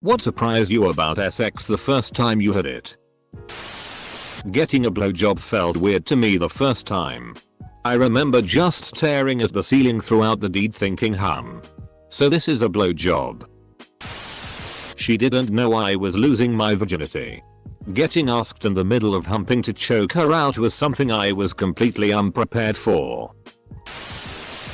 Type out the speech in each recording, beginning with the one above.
What surprised you about sex the first time you had it? Getting a blowjob felt weird to me the first time. I remember just staring at the ceiling throughout the deed thinking so this is a blowjob. She didn't know I was losing my virginity. Getting asked in the middle of humping to choke her out was something I was completely unprepared for.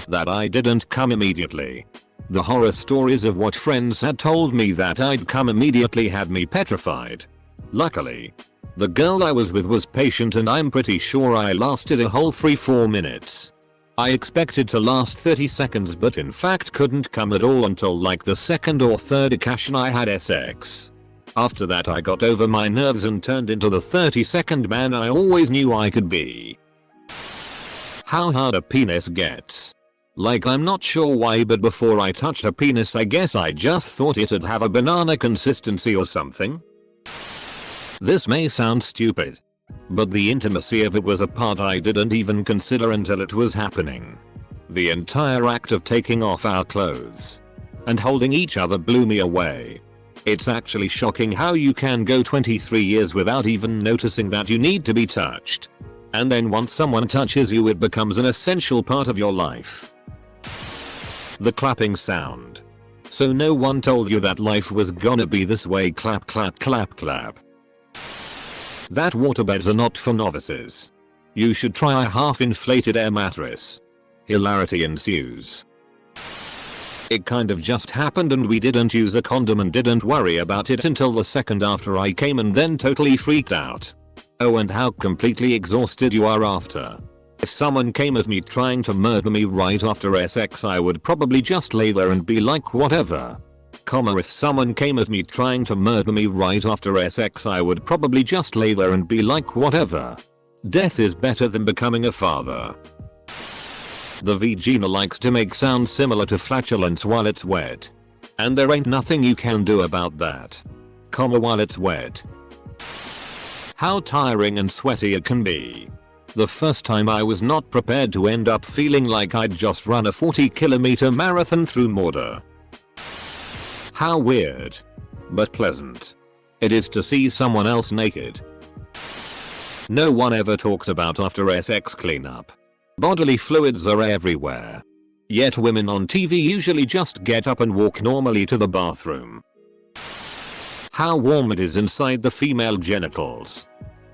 That I didn't come immediately. The horror stories of what friends had told me that I'd come immediately had me petrified. Luckily, the girl I was with was patient and I'm pretty sure I lasted a whole 3-4 minutes. I expected to last 30 seconds but in fact couldn't come at all until like the second or third occasion I had sex. After that I got over my nerves and turned into the 30-second man I always knew I could be. How hard a penis gets. Like I'm not sure why but before I touched a penis I guess I just thought it'd have a banana consistency or something. This may sound stupid, but the intimacy of it was a part I didn't even consider until it was happening. The entire act of taking off our clothes and holding each other blew me away. It's actually shocking how you can go 23 years without even noticing that you need to be touched. And then once someone touches you it becomes an essential part of your life. The clapping sound. So no one told you that life was gonna be this way. Clap clap clap clap. That waterbeds are not for novices. You should try a half-inflated air mattress. Hilarity ensues. It kind of just happened and we didn't use a condom and didn't worry about it until the second after I came and then totally freaked out. Oh, and how completely exhausted you are after. If someone came at me trying to murder me right after sex I would probably just lay there and be like whatever. If someone came at me trying to murder me right after sex I would probably just lay there and be like whatever. Death is better than becoming a father. The vagina likes to make sounds similar to flatulence while it's wet. And there ain't nothing you can do about that. While it's wet. How tiring and sweaty it can be. The first time I was not prepared to end up feeling like I'd just run a 40-kilometer marathon through Mordor. How weird, but pleasant, it is to see someone else naked. No one ever talks about after sex cleanup. Bodily fluids are everywhere. Yet women on TV usually just get up and walk normally to the bathroom. How warm it is inside the female genitals.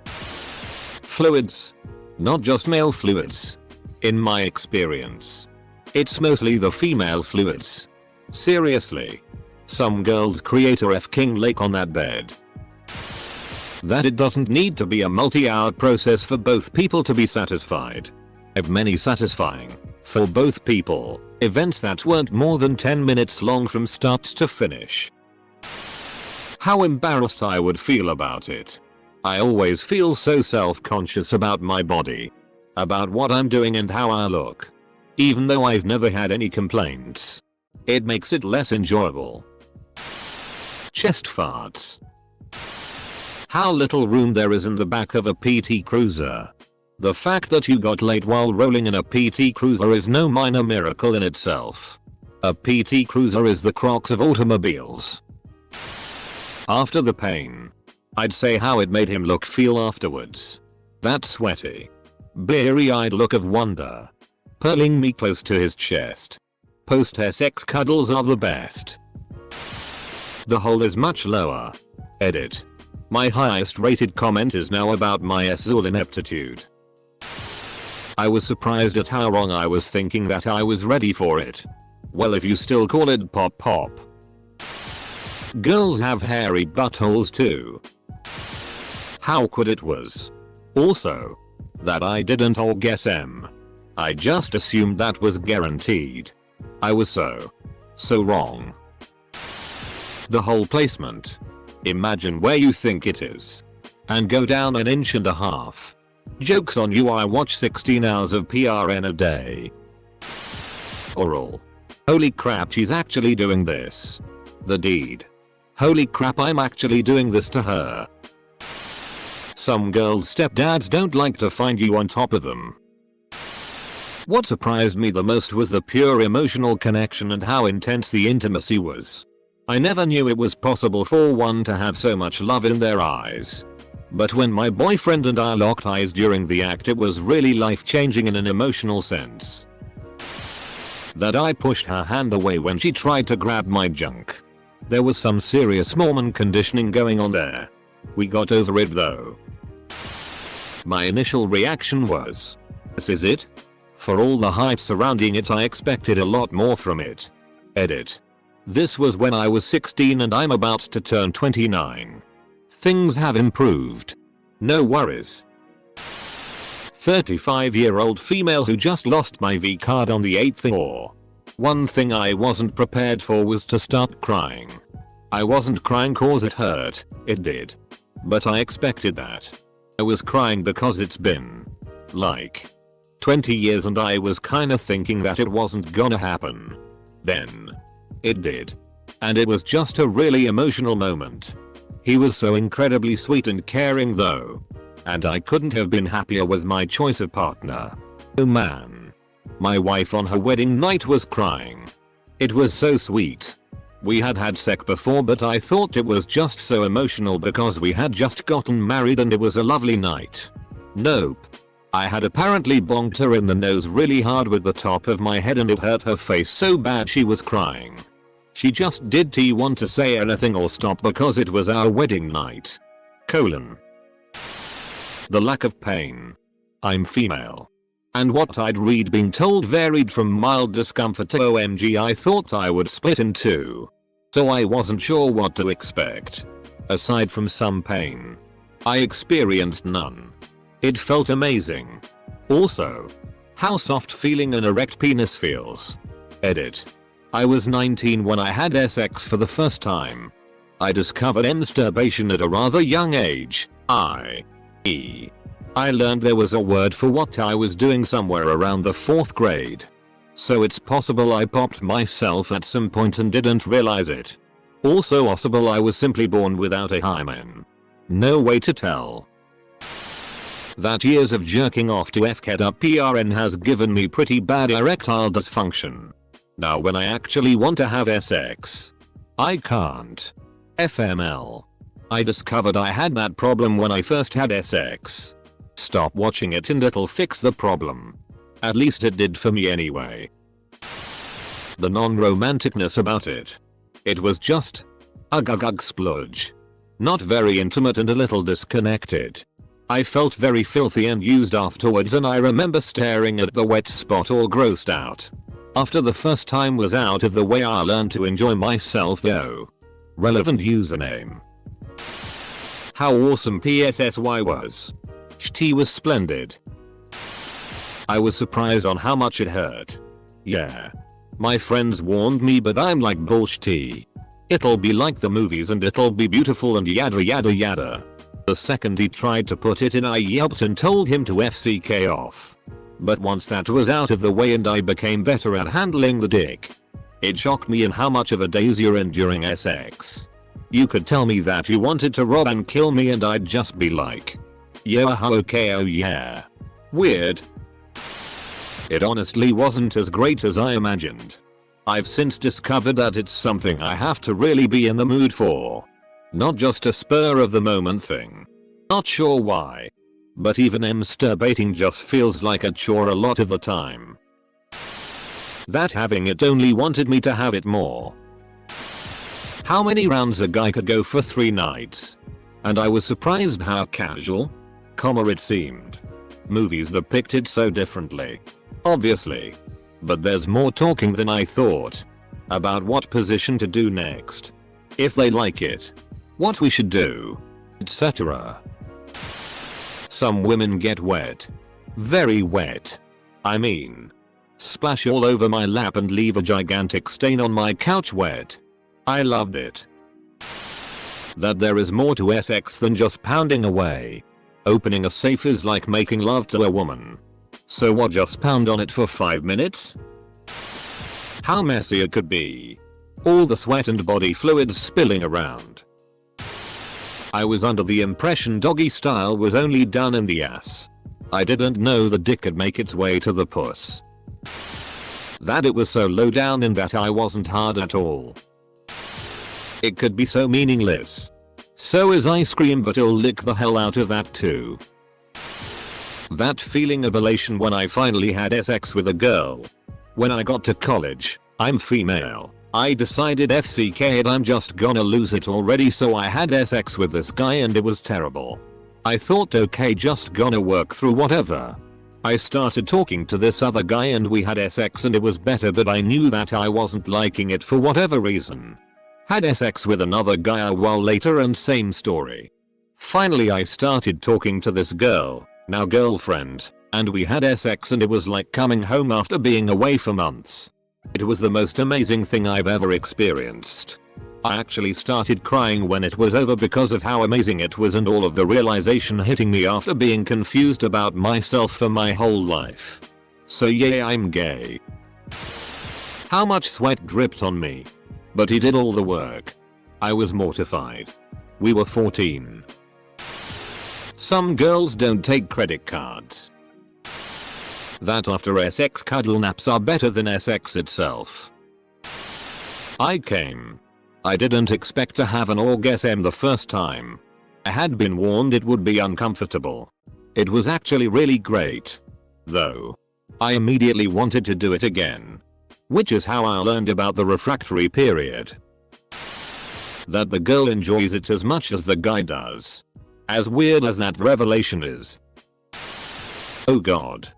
Fluids. Not just male fluids. In my experience, it's mostly the female fluids. Seriously. Some girls create a King lake on that bed. That it doesn't need to be a multi-hour process for both people to be satisfied. Have many satisfying, for both people, events that weren't more than 10 minutes long from start to finish. How embarrassed I would feel about it. I always feel so self-conscious about my body. About what I'm doing and how I look. Even though I've never had any complaints. It makes it less enjoyable. Chest farts. How little room there is in the back of a PT Cruiser. The fact that you got laid while rolling in a PT Cruiser is no minor miracle in itself. A PT Cruiser is the Crocs of automobiles. After the pain, I'd say how it made him feel afterwards. That sweaty, bleary-eyed look of wonder. Pulling me close to his chest. Post-sex cuddles are the best. The hole is much lower. Edit. My highest rated comment is now about my Azul ineptitude. I was surprised at how wrong I was thinking that I was ready for it. Well, if you still call it pop pop. Girls have hairy buttholes too. How could it was. Also, that I didn't orgasm. I just assumed that was guaranteed. I was so wrong. The hole placement. Imagine where you think it is. And go down 1.5 inches. Joke's on you, I watch 16 hours of PRN a day. Oral. Holy crap, she's actually doing this. The deed. Holy crap, I'm actually doing this to her. Some girls' stepdads don't like to find you on top of them. What surprised me the most was the pure emotional connection and how intense the intimacy was. I never knew it was possible for one to have so much love in their eyes. But when my boyfriend and I locked eyes during the act, it was really life-changing in an emotional sense. That I pushed her hand away when she tried to grab my junk. There was some serious Mormon conditioning going on there. We got over it though. My initial reaction was, this is it? For all the hype surrounding it, I expected a lot more from it. Edit. This was when I was 16 and I'm about to turn 29. Things have improved. No worries. 35-year-old female who just lost my V card on the 8th floor. One thing I wasn't prepared for was to start crying. I wasn't crying cause it hurt, it did. But I expected that. I was crying because it's been like 20 years and I was kinda thinking that it wasn't gonna happen. Then it did. And it was just a really emotional moment. He was so incredibly sweet and caring though. And I couldn't have been happier with my choice of partner. Oh man. My wife on her wedding night was crying. It was so sweet. We had had sex before, but I thought it was just so emotional because we had just gotten married and it was a lovely night. Nope. I had apparently bonked her in the nose really hard with the top of my head and it hurt her face so bad she was crying. She just didn't want to say anything or stop because it was our wedding night. The lack of pain. I'm female. And what I'd read being told varied from mild discomfort to OMG I thought I would split in two. So I wasn't sure what to expect. Aside from some pain, I experienced none. It felt amazing. Also, how soft feeling an erect penis feels. Edit. I was 19 when I had sex for the first time. I discovered masturbation at a rather young age, i.e. I learned there was a word for what I was doing somewhere around the 4th grade. So it's possible I popped myself at some point and didn't realize it. Also possible I was simply born without a hymen. No way to tell. That years of jerking off to FKDUPRN has given me pretty bad erectile dysfunction. Now when I actually want to have sex, I can't. FML. I discovered I had that problem when I first had sex. Stop watching it and it'll fix the problem. At least it did for me anyway. The non-romanticness about it. It was just ugh spludge. Not very intimate and a little disconnected. I felt very filthy and used afterwards and I remember staring at the wet spot all grossed out. After the first time was out of the way, I learned to enjoy myself though. Relevant username. How awesome PSSY was. Ht was splendid. I was surprised on how much it hurt. Yeah. My friends warned me but I'm like bullshit. It'll be like the movies and it'll be beautiful and yada yada yada. The second he tried to put it in I yelped and told him to FCK off. But once that was out of the way and I became better at handling the dick, it shocked me in how much of a daze you're in during sex. You could tell me that you wanted to rob and kill me and I'd just be like, yeah okay oh yeah. Weird. It honestly wasn't as great as I imagined. I've since discovered that it's something I have to really be in the mood for. Not just a spur of the moment thing. Not sure why. But even masturbating just feels like a chore a lot of the time. That having it only wanted me to have it more. How many rounds a guy could go for 3 nights? And I was surprised how casual, it seemed. Movies depict it so differently. Obviously. But there's more talking than I thought. About what position to do next. If they like it. What we should do. Etc. Some women get wet. Very wet. I mean. Splash all over my lap and leave a gigantic stain on my couch wet. I loved it. That there is more to sex than just pounding away. Opening a safe is like making love to a woman. So what, just pound on it for 5 minutes? How messy it could be. All the sweat and body fluids spilling around. I was under the impression doggy style was only done in the ass. I didn't know the dick could make its way to the puss. That it was so low down in that I wasn't hard at all. It could be so meaningless. So is ice cream, but I'll lick the hell out of that too. That feeling of elation when I finally had sex with a girl. When I got to college, I'm female. I decided FCK it, I'm just gonna lose it already, so I had sex with this guy and it was terrible. I thought okay, just gonna work through whatever. I started talking to this other guy and we had sex and it was better, but I knew that I wasn't liking it for whatever reason. Had sex with another guy a while later and same story. Finally I started talking to this girl, now girlfriend, and we had sex and it was like coming home after being away for months. It was the most amazing thing I've ever experienced. I actually started crying when it was over because of how amazing it was and all of the realization hitting me after being confused about myself for my whole life. So yeah, I'm gay. How much sweat dripped on me. But he did all the work. I was mortified. We were 14. Some girls don't take credit cards. That after sex cuddle naps are better than sex itself. I came. I didn't expect to have an orgasm the first time. I had been warned it would be uncomfortable. It was actually really great. Though. I immediately wanted to do it again. Which is how I learned about the refractory period. That the girl enjoys it as much as the guy does. As weird as that revelation is. Oh god.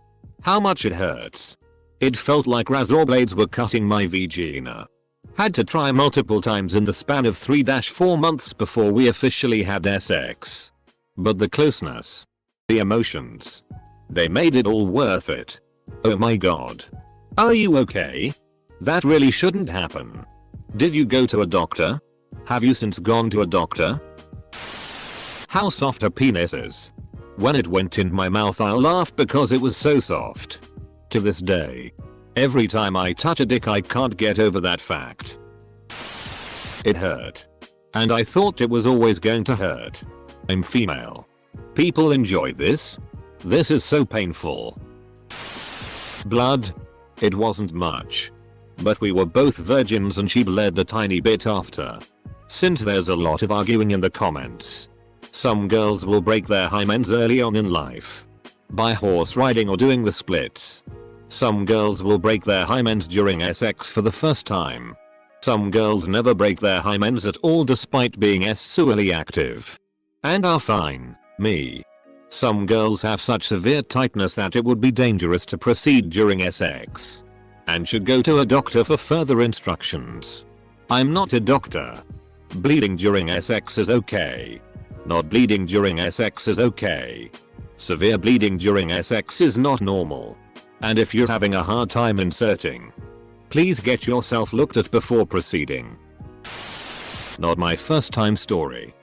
How much it hurts. It felt like razor blades were cutting my vagina. Had to try multiple times in the span of 3-4 months before we officially had sex. But the closeness. The emotions. They made it all worth it. Oh my god. Are you okay? That really shouldn't happen. Did you go to a doctor? Have you since gone to a doctor? How soft her penis is. When it went in my mouth I laughed because it was so soft. To this day. Every time I touch a dick I can't get over that fact. It hurt. And I thought it was always going to hurt. I'm female. People enjoy this? This is so painful. Blood? It wasn't much. But we were both virgins and she bled a tiny bit after. Since there's a lot of arguing in the comments. Some girls will break their hymens early on in life. By horse riding or doing the splits. Some girls will break their hymens during sex for the first time. Some girls never break their hymens at all despite being sexually active. And are fine. Me. Some girls have such severe tightness that it would be dangerous to proceed during sex. And should go to a doctor for further instructions. I'm not a doctor. Bleeding during sex is okay. Not bleeding during sex is okay. Severe bleeding during sex is not normal. And if you're having a hard time inserting, please get yourself looked at before proceeding. Not my first time story.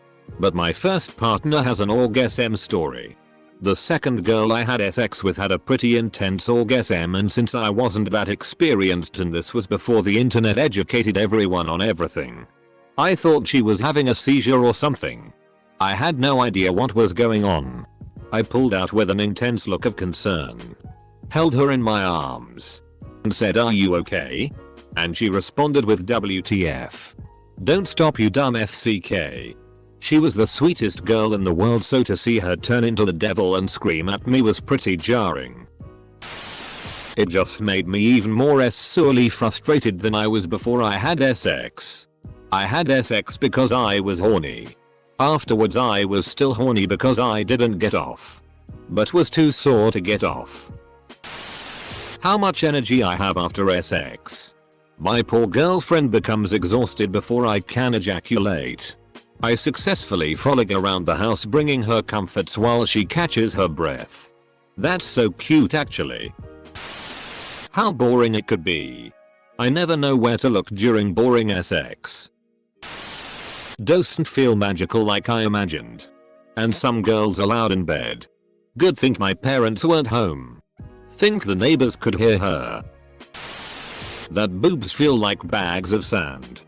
But my first partner has an orgasm story. The second girl I had sex with had a pretty intense orgasm, and since I wasn't that experienced and this was before the internet educated everyone on everything, I thought she was having a seizure or something. I had no idea what was going on. I pulled out with an intense look of concern. Held her in my arms. And said, "Are you okay?" And she responded with WTF. Don't stop you dumb FCK. She was the sweetest girl in the world, so to see her turn into the devil and scream at me was pretty jarring. It just made me even more sexually frustrated than I was before I had sex. I had sex because I was horny. Afterwards I was still horny because I didn't get off. But was too sore to get off. How much energy I have after sex. My poor girlfriend becomes exhausted before I can ejaculate. I successfully frolic around the house bringing her comforts while she catches her breath. That's so cute actually. How boring it could be. I never know where to look during boring sex. Doesn't feel magical like I imagined. And some girls are loud in bed. Good think my parents weren't home. Think the neighbors could hear her. That boobs feel like bags of sand.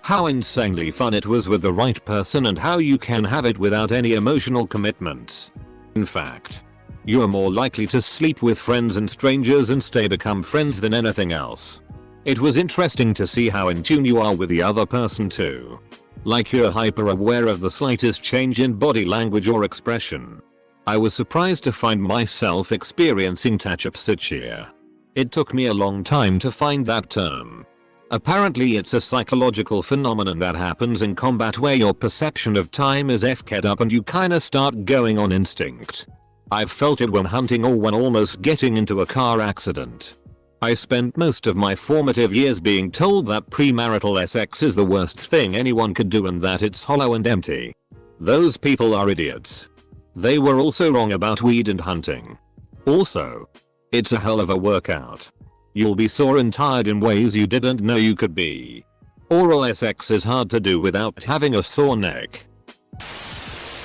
How insanely fun it was with the right person and how you can have it without any emotional commitments. In fact, you are more likely to sleep with friends and strangers and stay become friends than anything else. It was interesting to see how in tune you are with the other person too. Like you're hyper aware of the slightest change in body language or expression. I was surprised to find myself experiencing tachopsychia. It took me a long time to find that term. Apparently it's a psychological phenomenon that happens in combat where your perception of time is fk'd up and you kinda start going on instinct. I've felt it when hunting or when almost getting into a car accident. I spent most of my formative years being told that premarital sex is the worst thing anyone could do and that it's hollow and empty. Those people are idiots. They were also wrong about weed and hunting. Also, it's a hell of a workout. You'll be sore and tired in ways you didn't know you could be. Oral sex is hard to do without having a sore neck.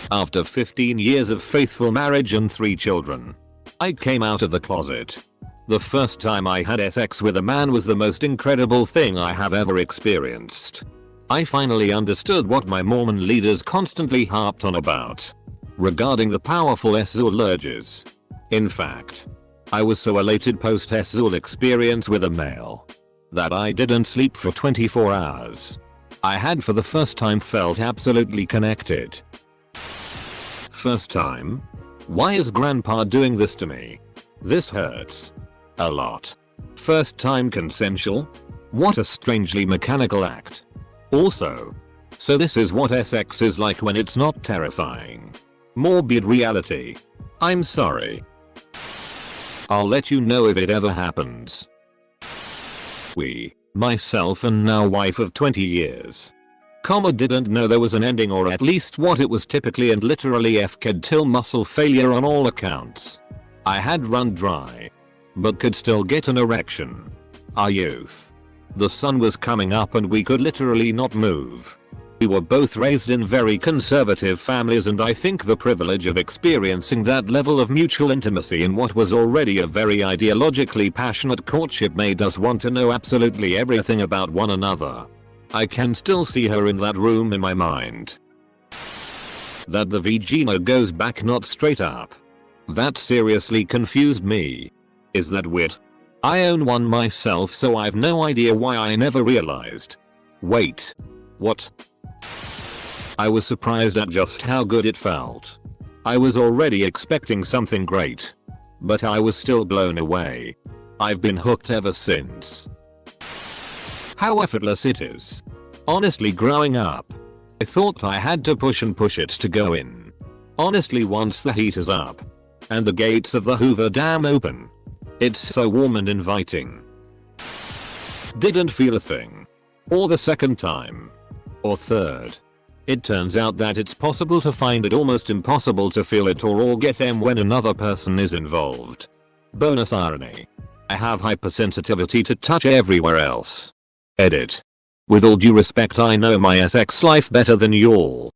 After 15 years of faithful marriage and 3 children, I came out of the closet. The first time I had sex with a man was the most incredible thing I have ever experienced. I finally understood what my Mormon leaders constantly harped on about regarding the powerful sexual urges. In fact, I was so elated post-sexual experience with a male that I didn't sleep for 24 hours. I had for the first time felt absolutely connected. First time? Why is grandpa doing this to me? This hurts. A lot. First time consensual? What a strangely mechanical act. Also, so this is what sex is like when it's not terrifying. Morbid reality. I'm sorry. I'll let you know if it ever happens. We, myself and now wife of 20 years, didn't know there was an ending or at least what it was typically and literally fk'd till muscle failure on all accounts. I had run dry, but could still get an erection. Our youth. The sun was coming up and we could literally not move. We were both raised in very conservative families and I think the privilege of experiencing that level of mutual intimacy in what was already a very ideologically passionate courtship made us want to know absolutely everything about one another. I can still see her in that room in my mind. That the vagina goes back not straight up. That seriously confused me. Is that wit? I own one myself so I've no idea why I never realized. Wait. What? I was surprised at just how good it felt. I was already expecting something great, but I was still blown away. I've been hooked ever since. How effortless it is. Honestly, growing up, I thought I had to push and push it to go in. Honestly, once the heat is up and the gates of the Hoover Dam open, it's so warm and inviting. Didn't feel a thing. Or the second time. Or third. It turns out that it's possible to find it almost impossible to feel it or orgasm when another person is involved. Bonus irony. I have hypersensitivity to touch everywhere else. Edit. With all due respect, I know my sex life better than y'all.